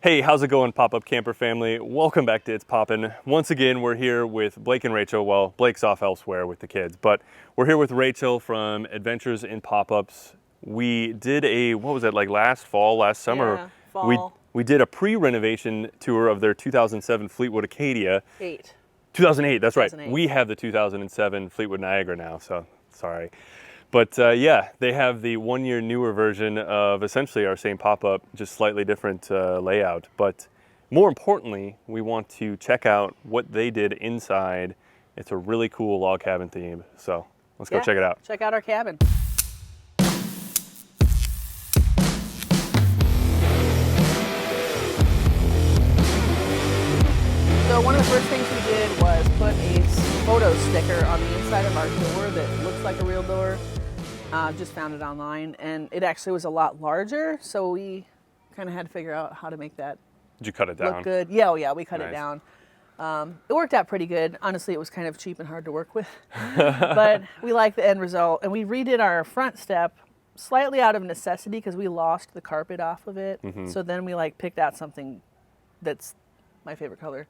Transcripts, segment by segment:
Hey, how's it going, Pop-Up Camper family? Welcome back to It's Poppin'. Once again, we're here with Blake and Rachel. Well, Blake's off elsewhere with the kids, but we're here with Rachel from Adventures in Pop-Ups. We did a, what was it, like last summer? Yeah, fall. We did a pre-renovation tour of their 2007 Fleetwood Acadia. 2008, that's right. 2008. We have the 2007 Fleetwood Niagara now, so sorry. But yeah, they have the 1 year newer version of essentially our same pop-up, just slightly different layout. But more importantly, we want to check out what they did inside. It's a really cool log cabin theme. So let's go check it out. Check out our cabin. So one of the first things we did was put a photo sticker on the inside of our door that looks like a real door. Just found it online, and it actually was a lot larger, so we kind of had to figure out how to make that Did you cut it down? look good. Yeah, we cut Nice. it down. It worked out pretty good. Honestly, it was kind of cheap and hard to work with, but we like the end result. And we redid our front step slightly out of necessity because we lost the carpet off of it. So then we picked out something that's my favorite color,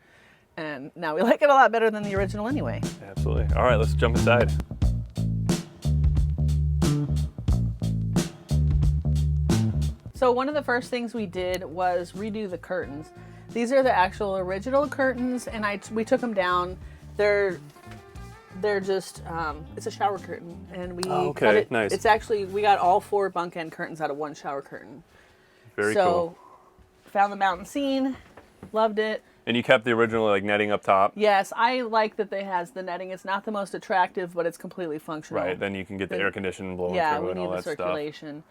and now we like it a lot better than the original anyway. Absolutely. All right, let's jump inside. So one of the first things we did was redo the curtains. These are the actual original curtains, and we took them down. They're just it's a shower curtain, and we cut it. Nice. It's actually, we got all 4 bunk end curtains out of one shower curtain. Very cool. So found the mountain scene, loved it. And you kept the original netting up top. Yes, I like that they has the netting. It's not the most attractive, but it's completely functional. Right, then you can get the air conditioning blowing Yeah, through we and need all the that stuff. circulation.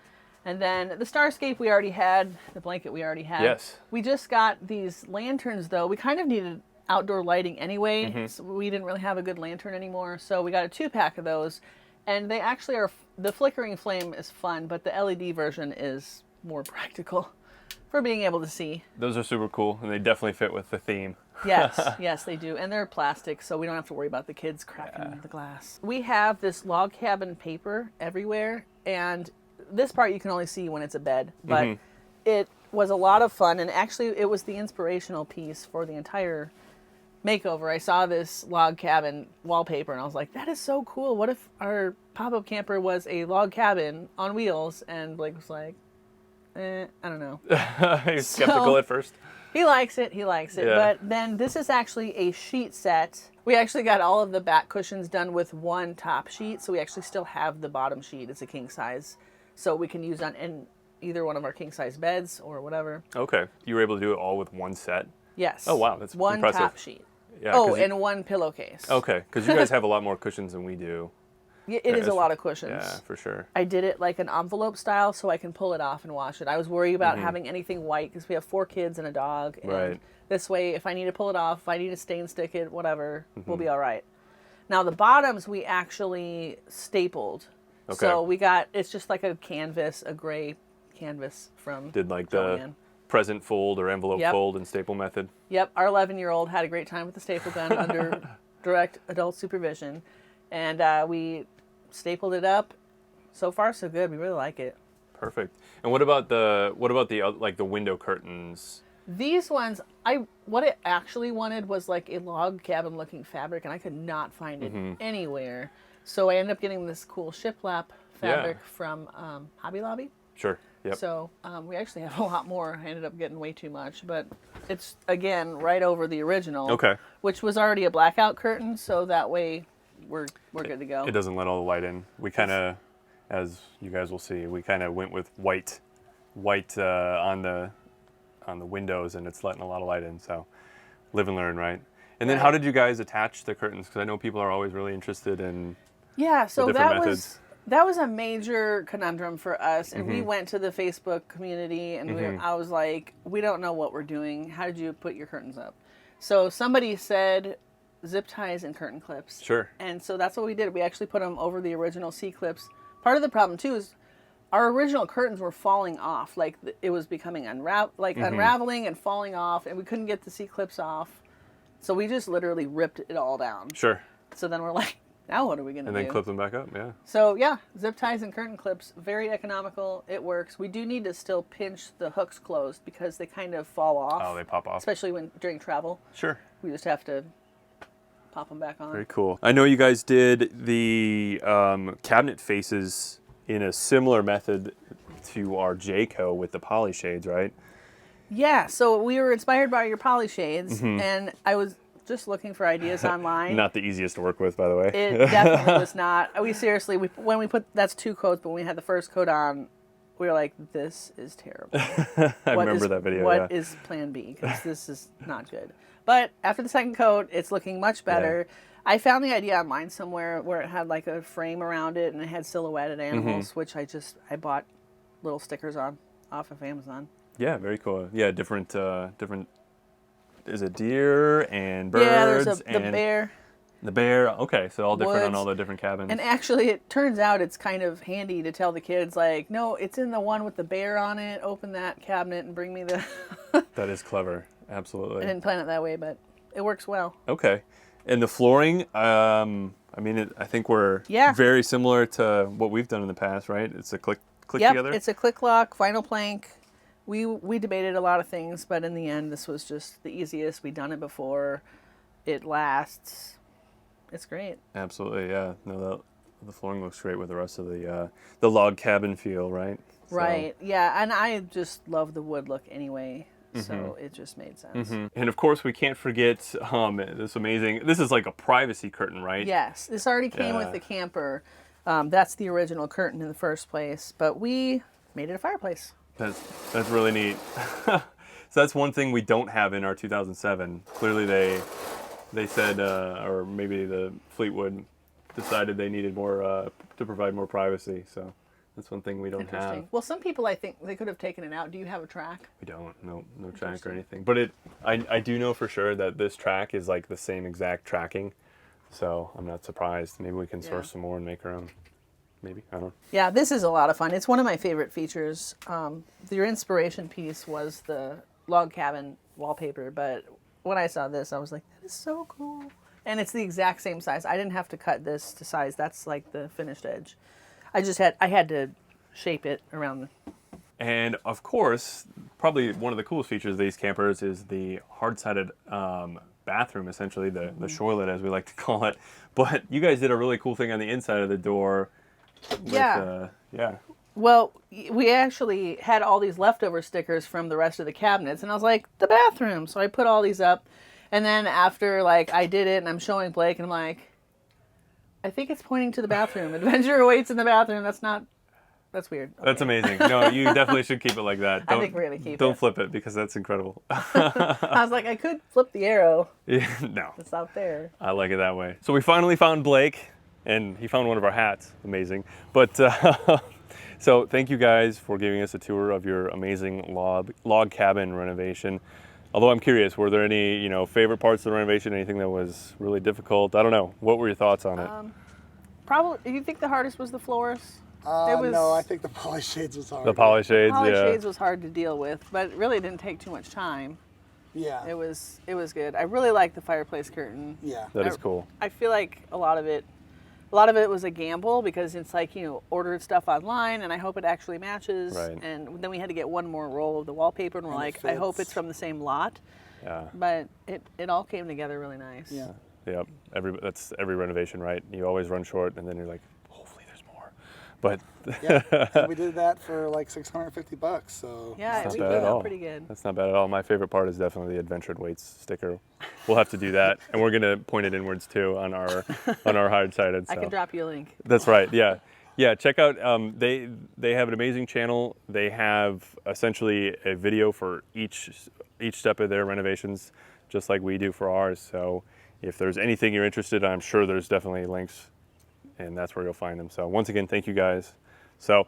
And then the Starscape we already had, the blanket we already had. Yes. We just got these lanterns though. We kind of needed outdoor lighting anyway, so we didn't really have a good lantern anymore. So we got a 2-pack of those, and they actually are, the flickering flame is fun, but the LED version is more practical for being able to see. Those are super cool, and they definitely fit with the theme. Yes, they do. And they're plastic, so we don't have to worry about the kids cracking the glass. We have this log cabin paper everywhere, and this part you can only see when it's a bed, but it was a lot of fun, and actually it was the inspirational piece for the entire makeover. I saw this log cabin wallpaper, and I was like, that is so cool. What if our pop-up camper was a log cabin on wheels? And Blake was like, I don't know. You're skeptical at first? He likes it. Yeah. But then this is actually a sheet set. We actually got all of the back cushions done with one top sheet, so we actually still have the bottom sheet. It's a king size, so we can use on in either one of our king size beds or whatever. Okay. You were able to do it all with one set? Yes. Oh, wow. That's one impressive. top sheet. Yeah, Oh, and one pillowcase. Okay, because you guys have a lot more cushions than we do. It is a lot of cushions. Yeah, for sure. I did it like an envelope style so I can pull it off and wash it. I was worried about having anything white because we have 4 kids and a dog. And Right. this way, if I need to pull it off, if I need to stain stick it, whatever, we'll be all right. Now, the bottoms we actually stapled. Okay. So we got, it's just like a canvas, a gray canvas from Did the Joanne. present fold or envelope Yep. fold and staple method? Yep, our 11-year-old had a great time with the staple gun under direct adult supervision. And we stapled it up. So far, so good. We really like it. Perfect. And what about the the window curtains? These ones, what I actually wanted was like a log cabin looking fabric, and I could not find it anywhere. So I ended up getting this cool shiplap fabric from Hobby Lobby. Sure. Yep. So we actually have a lot more. I ended up getting way too much, but it's again right over the original. Okay. Which was already a blackout curtain, so that way we're good to go. It doesn't let all the light in. We kind of, as you guys will see, we kind of went with white on the windows, and it's letting a lot of light in. So live and learn, right? And then how did you guys attach the curtains? Because I know people are always really interested in so the different methods. That was a major conundrum for us, and we went to the Facebook community, and I was like, we don't know what we're doing. How did you put your curtains up? So somebody said zip ties and curtain clips. Sure. And so that's what we did. We actually put them over the original C-clips. Part of the problem, too, is our original curtains were falling off. Like, it was becoming unraveling and falling off, and we couldn't get the C-clips off. So we just literally ripped it all down. Sure. So then we're like, Now what are we going to And do? then clip them back up, yeah. So yeah, zip ties and curtain clips, very economical. It works. We do need to still pinch the hooks closed because they kind of fall off. Oh, they pop off. Especially during travel. Sure. We just have to pop them back on. Very cool. I know you guys did the cabinet faces in a similar method to our Jayco with the poly shades, right? Yeah, so we were inspired by your poly shades, Mm-hmm. and I was just looking for ideas online. Not the easiest to work with, by the way. It definitely was not. We seriously, when we put, that's 2 coats, but when we had the first coat on, we were like, this is terrible. I remember that video, What yeah. is plan B? Because this is not good. But after the second coat, it's looking much better. I found the idea online somewhere where it had like a frame around it and it had silhouetted animals, which I bought little stickers on off of Amazon. Yeah, very cool. Yeah, different, is it deer and birds? Yeah, there's the and bear. The bear, okay, so all different on Woods. all the different cabins. And actually, it turns out it's kind of handy to tell the kids, like, no, it's in the one with the bear on it. Open that cabinet and bring me the... That is clever, absolutely. I didn't plan it that way, but it works well. Okay. And the flooring, I mean, I think we're very similar to what we've done in the past, right? It's a click together? It's a click lock, vinyl plank. We debated a lot of things, but in the end, this was just the easiest. We'd done it before. It lasts. It's great. Absolutely, yeah. No, the flooring looks great with the rest of the log cabin feel, right? Right, yeah. And I just love the wood look anyway. So it just made sense. And of course, we can't forget this amazing. This is like a privacy curtain, right? Yes, this already came with the camper. That's the original curtain in the first place, but we made it a fireplace. That's really neat. So that's one thing we don't have in our 2007. Clearly, they said, or maybe the Fleetwood decided they needed more to provide more privacy. So that's one thing we don't have. Well, some people, I think, they could have taken it out. Do you have a track? We don't. No track or anything. But I do know for sure that this track is like the same exact tracking. So I'm not surprised. Maybe we can source some more and make our own. Maybe. I don't know. Yeah, this is a lot of fun. It's one of my favorite features. Your inspiration piece was the log cabin wallpaper, but when I saw this, I was like, that is so cool. And it's the exact same size. I didn't have to cut this to size. That's like the finished edge. I had to shape it around. And of course, probably one of the coolest features of these campers is the hard-sided bathroom, essentially the shorelet, as we like to call it. But you guys did a really cool thing on the inside of the door. With, Well, we actually had all these leftover stickers from the rest of the cabinets, and I was like, the bathroom. So I put all these up, and then after like I did it, and I'm showing Blake, and I'm like, I think it's pointing to the bathroom. Adventure awaits in the bathroom. That's weird. Okay. That's amazing. No, you definitely should keep it like that. I think we're gonna keep it. Don't flip it because that's incredible. I was like, I could flip the arrow. Yeah, no. It's out there. I like it that way. So we finally found Blake, and he found one of our hats. Amazing. But so thank you guys for giving us a tour of your amazing log cabin renovation. Although I'm curious, were there any favorite parts of the renovation? Anything that was really difficult? I don't know. What were your thoughts on it? Probably. Do you think the hardest was the floors? No, I think the poly shades was hard. The poly shades, Poly shades was hard to deal with, but it really didn't take too much time. Yeah. It was good. I really like the fireplace curtain. Yeah. That is cool. I feel like a lot of it was a gamble because it's like, ordered stuff online and I hope it actually matches. Right. And then we had to get one more roll of the wallpaper and we're like, I hope it's from the same lot. Yeah. But it all came together really nice. Yeah. Yep. That's every renovation, right? You always run short and then you're like, hopefully there's more. But Yeah. And we did that for like $650, so Yeah, that's we not bad did at all. pretty good. That's not bad at all. My favorite part is definitely the Adventure Waits sticker. We'll have to do that, and we're gonna point it inwards too on our hard-sided. So. I can drop you a link. That's right. Yeah. Check out. They have an amazing channel. They have essentially a video for each step of their renovations, just like we do for ours. So if there's anything you're interested in, I'm sure there's definitely links, and that's where you'll find them. So once again, thank you guys. So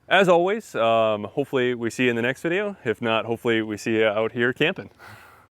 as always, hopefully we see you in the next video. If not, hopefully we see you out here camping.